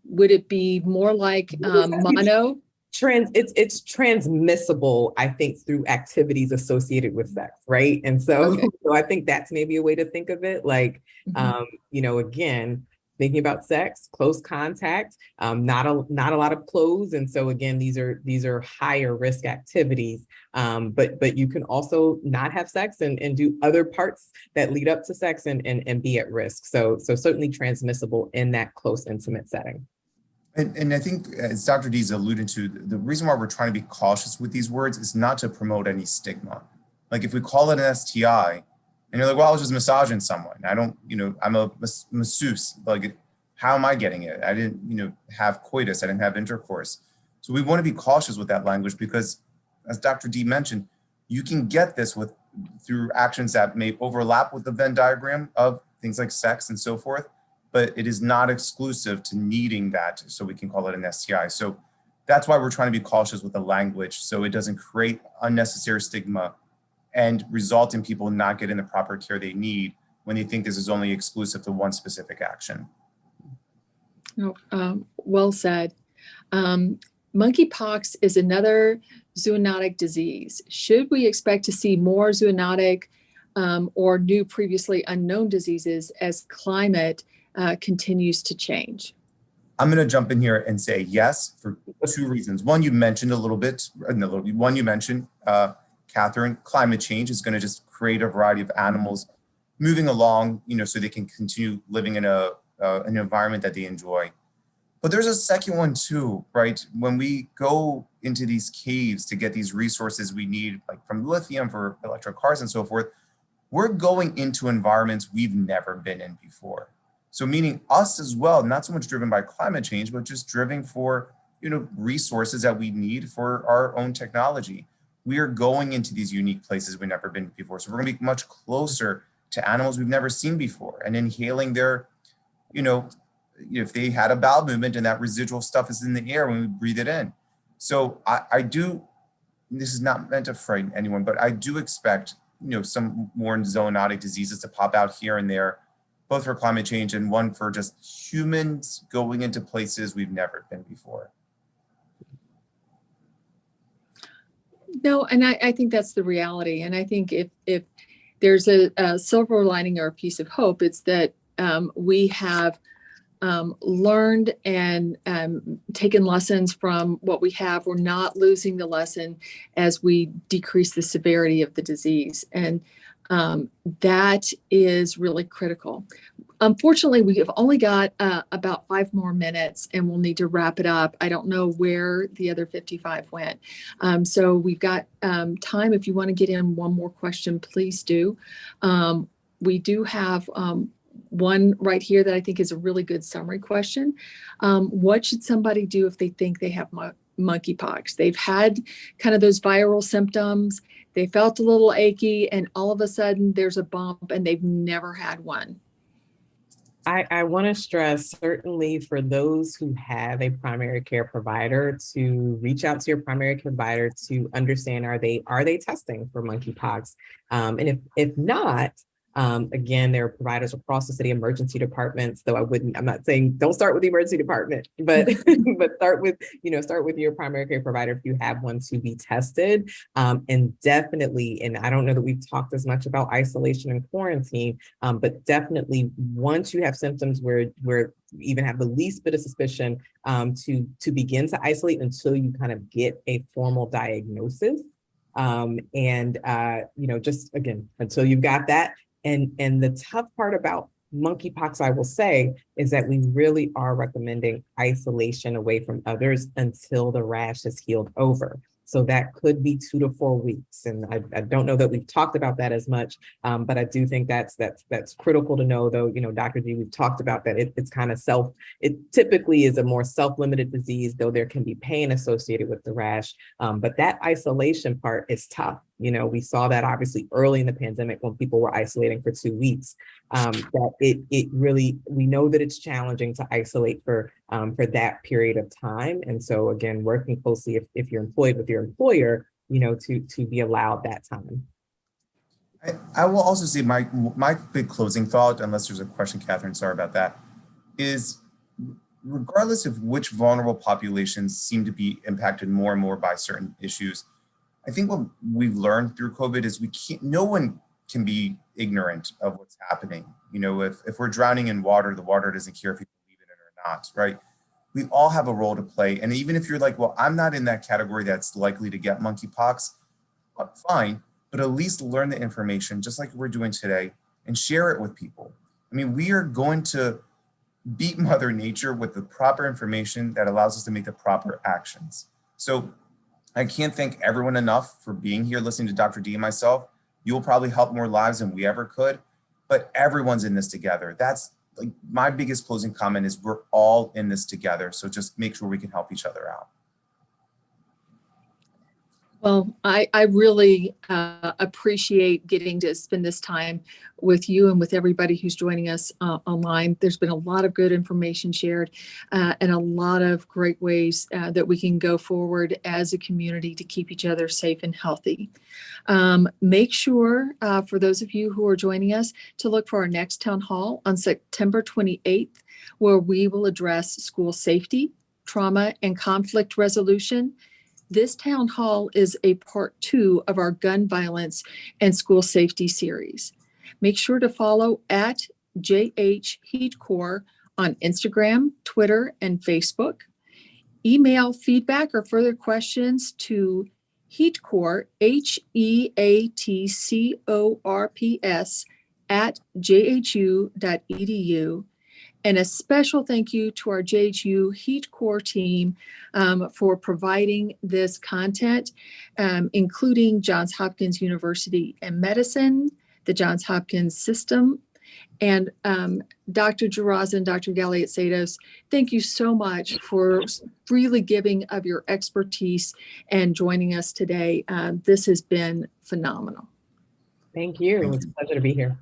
S1: would it be more like mono?
S3: It's transmissible, I think, through activities associated with sex, right? And so,
S1: Okay.
S3: so I think that's maybe a way to think of it. Like, again, thinking about sex, close contact, not a lot of clothes, and so again, these are higher risk activities. But you can also not have sex and do other parts that lead up to sex and be at risk. So certainly transmissible in that close, intimate setting.
S2: And I think, as Dr. D's alluded to, the reason why we're trying to be cautious with these words is not to promote any stigma. Like if we call it an STI, and you're like, well, I was just massaging someone. I don't, I'm a masseuse. Like, how am I getting it? I didn't, have coitus. I didn't have intercourse. So we want to be cautious with that language because, as Dr. D mentioned, you can get this through actions that may overlap with the Venn diagram of things like sex and so forth. But it is not exclusive to needing that, so we can call it an STI. So that's why we're trying to be cautious with the language, so it doesn't create unnecessary stigma and result in people not getting the proper care they need when they think this is only exclusive to one specific action.
S1: Well said. Monkeypox is another zoonotic disease. Should we expect to see more zoonotic or new previously unknown diseases as climate continues to change?
S2: I'm going to jump in here and say yes for 2 reasons. One, you mentioned Catherine, climate change is going to just create a variety of animals moving along, so they can continue living in an environment that they enjoy. But there's a second one too, right? When we go into these caves to get these resources we need, like from lithium for electric cars and so forth, we're going into environments we've never been in before. So meaning us as well, not so much driven by climate change, but just driven for, resources that we need for our own technology. We are going into these unique places we've never been before. So we're gonna be much closer to animals we've never seen before and inhaling their, if they had a bowel movement and that residual stuff is in the air when we breathe it in. So I do, this is not meant to frighten anyone, but I do expect, some more zoonotic diseases to pop out here and there both for climate change and one for just humans going into places we've never been before.
S1: No, and I think that's the reality. And I think if there's a silver lining or a piece of hope, it's that we have learned and taken lessons from what we have. We're not losing the lesson as we decrease the severity of the disease. And that is really critical. Unfortunately, we have only got about 5 more minutes and we'll need to wrap it up. I don't know where the other 55 went. So we've got time. If you want to get in one more question, please do. We do have one right here that I think is a really good summary question. What should somebody do if they think they have monkeypox? They've had kind of those viral symptoms. They felt a little achy and all of a sudden there's a bump and they've never had one.
S3: I want to stress, certainly for those who have a primary care provider, to reach out to your primary care provider to understand, are they testing for monkeypox? And if not, again, there are providers across the city emergency departments, though I'm not saying don't start with the emergency department, but but start with your primary care provider if you have one to be tested. And definitely, and I don't know that we've talked as much about isolation and quarantine, but definitely once you have symptoms where you even have the least bit of suspicion, to begin to isolate until you kind of get a formal diagnosis. Just again, until you've got that. And the tough part about monkeypox, I will say, is that we really are recommending isolation away from others until the rash is healed over. So that could be 2 to 4 weeks. And I don't know that we've talked about that as much, but I do think that's critical to know, though. Dr. G, we've talked about that. It's kind of it typically is a more self-limited disease, though there can be pain associated with the rash. But that isolation part is tough. We saw that obviously early in the pandemic when people were isolating for 2 weeks, that it really, we know that it's challenging to isolate for that period of time. And so again, working closely if you're employed with your employer, to be allowed that time.
S2: I will also say my big closing thought, unless there's a question, Catherine, sorry about that, is regardless of which vulnerable populations seem to be impacted more and more by certain issues, I think what we've learned through COVID is no one can be ignorant of what's happening. If we're drowning in water, the water doesn't care if you believe in it or not, right? We all have a role to play. And even if you're like, well, I'm not in that category that's likely to get monkeypox, fine, but at least learn the information just like we're doing today and share it with people. I mean, we are going to beat Mother Nature with the proper information that allows us to make the proper actions. So I can't thank everyone enough for being here, listening to Dr. D and myself. You'll probably help more lives than we ever could, but everyone's in this together. That's like my biggest closing comment is we're all in this together. So just make sure we can help each other out.
S1: Well, I really appreciate getting to spend this time with you and with everybody who's joining us online. There's been a lot of good information shared and a lot of great ways that we can go forward as a community to keep each other safe and healthy. Make sure for those of you who are joining us to look for our next town hall on September 28th, where we will address school safety, trauma, and conflict resolution. This town hall is a part 2 of our gun violence and school safety series. Make sure to follow at JH Heat Corps on Instagram, Twitter, and Facebook. Email feedback or further questions to heatcorps, HEATCORPS @jhu.edu. And a special thank you to our JHU Heat Corps team for providing this content, including Johns Hopkins University and Medicine, the Johns Hopkins System, and Dr. Dzirasa and Dr. Galiatsatos. Thank you so much for freely giving of your expertise and joining us today. This has been phenomenal.
S3: Thank you. It's a pleasure to be here.